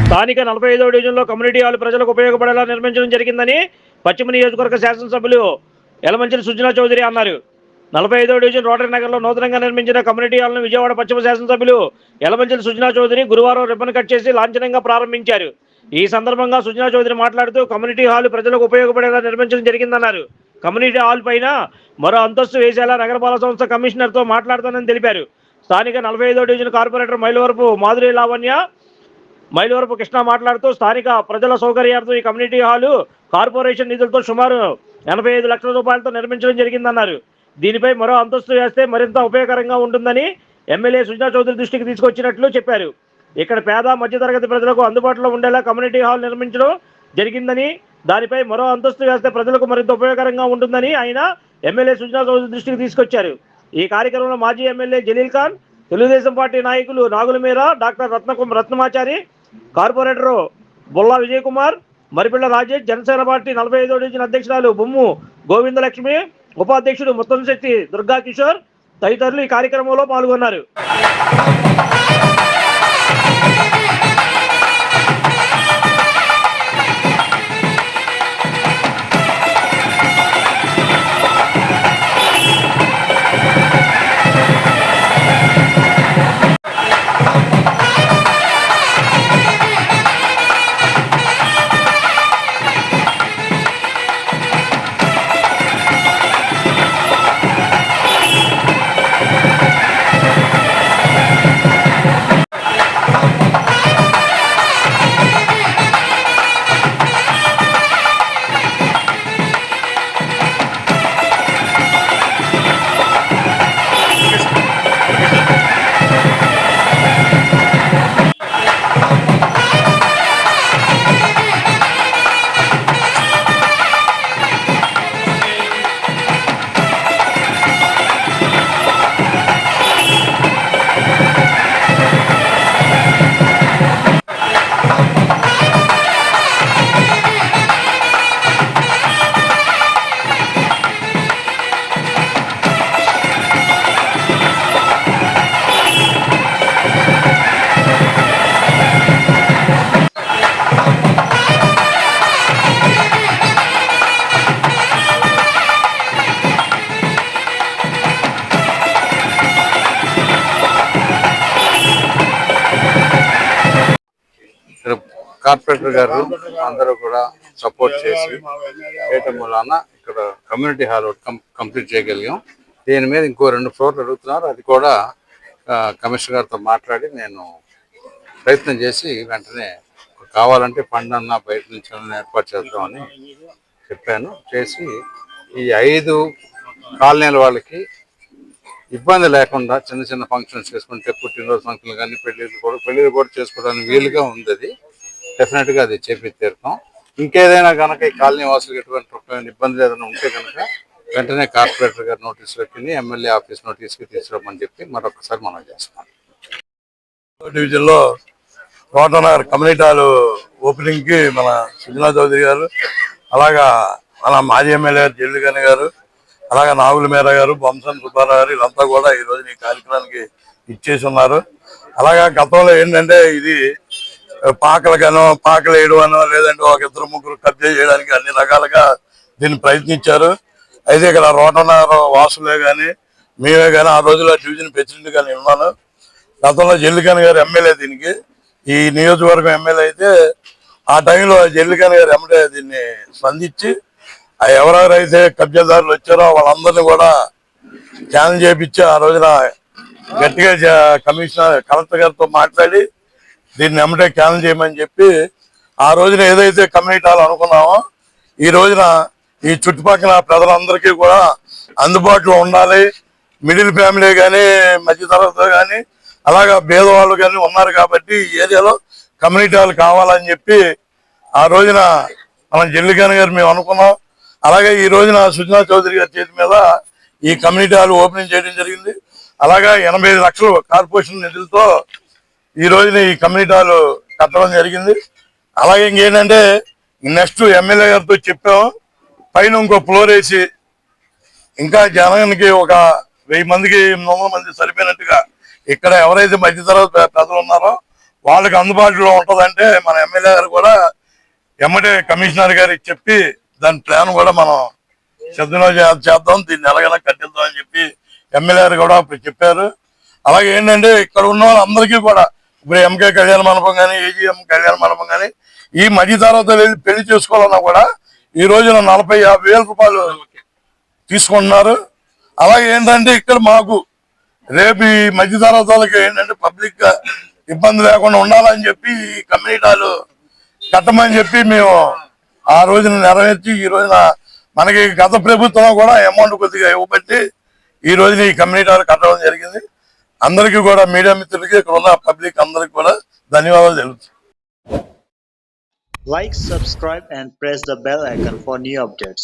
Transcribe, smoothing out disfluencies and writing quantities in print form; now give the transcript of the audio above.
స్థానిక 45వ డివిజన్లో community hall ప్రజలకు ఉపయోగపడేలా నిర్మించడం జరిగిందని పశ్చిమ నియోజకవర్గ శాసనసభ్యులు యలమంచిలి సుజనా చౌదరి అన్నారు. 45వ డివిజన్ రోటరీ నగర్లో నూతనంగా నిర్మించిన కమ్యూనిటీ హాల్ను విజయవాడ పశ్చిమ శాసనసభ్యులు యలమంచిలి సుజనా చౌదరి గురువారం రిబ్బన్ కట్ చేసి లాంఛనంగా ప్రారంభించారు. ఈ సందర్భంగా సుజనా చౌదరి మాట్లాడుతూ కమ్యూనిటీ హాల్ ప్రజలకు ఉపయోగపడేలా నిర్మించడం జరిగిందన్నారు. కమ్యూనిటీ హాల్ పైన మరో అంతస్తు వేసేలా నగరపాలక సంస్థ కమిషనర్తో మాట్లాడుతానని తెలిపారు. స్థానిక 45వ డివిజన్ కార్పొరేటర్ మైలవరపు మాధురి లావణ్య, మైలవరపు కృష్ణ మాట్లాడుతూ స్థానిక ప్రజల సౌకర్యార్థం ఈ కమ్యూనిటీ హాలు కార్పొరేషన్ నిధులతో సుమారు 85 లక్షల రూపాయలతో నిర్మించడం జరిగిందన్నారు. దీనిపై మరో అంతస్తు వేస్తే మరింత ఉపయోగకరంగా ఉంటుందని ఎమ్మెల్యే సుజనా చౌదరి దృష్టికి తీసుకొచ్చినట్లు చెప్పారు. ఇక్కడ పేద మధ్యతరగతి ప్రజలకు అందుబాటులో ఉండేలా కమ్యూనిటీ హాల్ నిర్మించడం జరిగిందని, దానిపై మరో అంతస్తు వేస్తే ప్రజలకు మరింత ఉపయోగకరంగా ఉంటుందని ఆయన ఎమ్మెల్యే సుజనా చౌదరి దృష్టికి తీసుకొచ్చారు. ఈ కార్యక్రమంలో మాజీ ఎమ్మెల్యే జలీల్ ఖాన్, తెలుగుదేశం పార్టీ నాయకులు Nagulameera, doctor Ratnamachari, corporator Bolla Vijay Kumar, Maripilla Rajesh, Janasena party 45వ డివిజన్ అధ్యక్షురాలు బొమ్ము గోవిందలక్ష్మి, ఉపాధ్యక్షుడు ముత్తంశెట్టి దుర్గా కిషోర్ తదితరులు ఈ కార్యక్రమంలో పాల్గొన్నారు. కార్పొరేటర్ గారు అందరూ కూడా సపోర్ట్ చేసి చేయటం వలన ఇక్కడ కమ్యూనిటీ హాల్ కంప్లీట్ చేయగలిగాం. దీని మీద ఇంకో 2 ఫ్లోర్లు అడుగుతున్నారు. అది కూడా కమిషనర్ గారితో మాట్లాడి నేను ప్రయత్నం చేసి వెంటనే కావాలంటే ఫండ్ అన్న బయట నుంచి ఏర్పాటు చేద్దామని చెప్పాను. చేసి ఈ 5 కాలనీల వాళ్ళకి ఇబ్బంది లేకుండా చిన్న చిన్న ఫంక్షన్స్ చేసుకుంటే, పుట్టినరోజు ఫంక్షన్లు కానీ పెళ్ళిళ్ళు కూడా చేసుకోవడానికి వీలుగా ఉంది. అది డెఫినెట్గా అది చేపి తీరుతాం. ఇంకేదైనా కనుక ఈ కాలనీ వాసులకు ఎటువంటి ఇబ్బందులు ఏదైనా ఉంటే కనుక వెంటనే కార్పొరేటర్ గారి నోటీసులకి, ఎమ్మెల్యే ఆఫీస్ నోటీస్కి తీసుకురామని చెప్పి మరొకసారి మనం చేస్తాం. డివిజన్లో రోటనగర్ కమ్యూనిటీ హాల్ ఓపెనింగ్కి మన సుజనా చౌదరి గారు, అలాగా మన మాజీ ఎమ్మెల్యే జలీల్ ఖాన్ గారు, అలాగే నాగులమీర గారు, బొంసన్ సుబ్బారావు గారు, వీళ్ళంతా కూడా ఈ రోజు ఈ కార్యక్రమానికి ఇచ్చేసి ఉన్నారు. అలాగా గతంలో ఏంటంటే ఇది పాకలు వేయడం అనో లేదంటే 1-2-3 కబ్జా చేయడానికి అన్ని రకాలుగా దీన్ని ప్రయత్నించారు. అయితే ఇక్కడ రోటనగర్ వాసులే కానీ మేమే కానీ ఆ రోజుల్లో డివిజన్ ప్రెసిడెంట్ కానీ ఉన్నాను. గతంలో జలీల్ ఖాన్ గారు ఎమ్మెల్యే, దీనికి ఈ నియోజకవర్గం ఎమ్మెల్యే అయితే ఆ టైంలో జలీల్ ఖాన్ గారు ఎమ్మెల్యే దీన్ని స్పందించి ఎవరెవరైతే కబ్జాదారులు వచ్చారో వాళ్ళందరినీ కూడా ఛాలెంజ్ చేయించి ఆ రోజున గట్టిగా కలెక్టర్ గారితో మాట్లాడి దీన్ని ఎమ్మటే ఛాలెంజ్ చేయమని చెప్పి ఆ రోజున ఏదైతే కమ్యూనిటీ హాల్ అనుకున్నామో ఈ రోజున ఈ చుట్టుపక్కల ప్రజలందరికీ కూడా అందుబాటులో ఉండాలి. మిడిల్ ఫ్యామిలీ కానీ, మధ్యతరగతి కానీ, అలాగా పేదవాళ్ళు కానీ ఉన్నారు కాబట్టి ఈ ఏరియాలో కమ్యూనిటీ హాల్ కావాలని చెప్పి ఆ రోజున మనం జలీల్ ఖాన్ గారు మేము అనుకున్నాం. అలాగే ఈ రోజున సుజనా చౌదరి గారి చేతి మీద ఈ కమ్యూనిటీ హాల్ ఓపెనింగ్ చేయడం జరిగింది. అలాగా 85 లక్షలు కార్పొరేషన్ నిధులతో ఈ రోజున ఈ కమ్యూనిటీ హాల్ కట్టడం జరిగింది. అలాగే ఇంకేంటంటే నెక్స్ట్ ఎమ్మెల్యే గారితో చెప్పాము, పైన ఇంకో ఫ్లోర్ వేసి ఇంకా జనానికి ఒక 1000 మందికి 800 మంది సరిపోయినట్టుగా ఇక్కడ ఎవరైతే మధ్యతరగతి ప్రజలు ఉన్నారో వాళ్ళకి అందుబాటులో ఉంటుందంటే మన ఎమ్మెల్యే గారు కూడా ఎమ్మటే కమిషనర్ గారికి చెప్పి దాని ప్లాన్ కూడా మనం సిద్ధంగా చేద్దాం, దీన్ని ఎలాగైనా కట్టిద్దాం అని చెప్పి ఎమ్మెల్యే గారు కూడా ఇప్పుడు చెప్పారు. అలాగే ఏంటంటే ఇక్కడ ఉన్న వాళ్ళందరికీ కూడా ఇప్పుడు ఎంకే కళ్యాణ మండపం కానీ, ఏజీఎం కళ్యాణ మండపం కానీ ఈ మధ్య తర్వాత వెళ్ళి పెళ్లి చేసుకోవాలన్నా కూడా ఈ రోజున 40-50 వేల రూపాయలు తీసుకుంటున్నారు. అలాగే ఏంటంటే ఇక్కడ మాకు రేపు ఈ మధ్య తరగతులకి ఏంటంటే పబ్లిక్ గా ఇబ్బంది లేకుండా ఉండాలని చెప్పి ఈ కమ్యూనిటీ హాల్ కట్టమని చెప్పి మేము ఆ రోజున నెరవేర్చి ఈ రోజున మనకి గత ప్రభుత్వం కూడా అమౌంట్ కొద్దిగా ఇవ్వబట్టి ఈ రోజున ఈ కమ్యూనిటీ హాల్ కట్టడం జరిగింది. అందరికీ కూడా మీడియా మిత్రులకి ఇక్కడ ఉన్న పబ్లిక్ అందరికి కూడా ధన్యవాదాలు తెలుపుతాం. Like, subscribe and press the bell icon for new updates.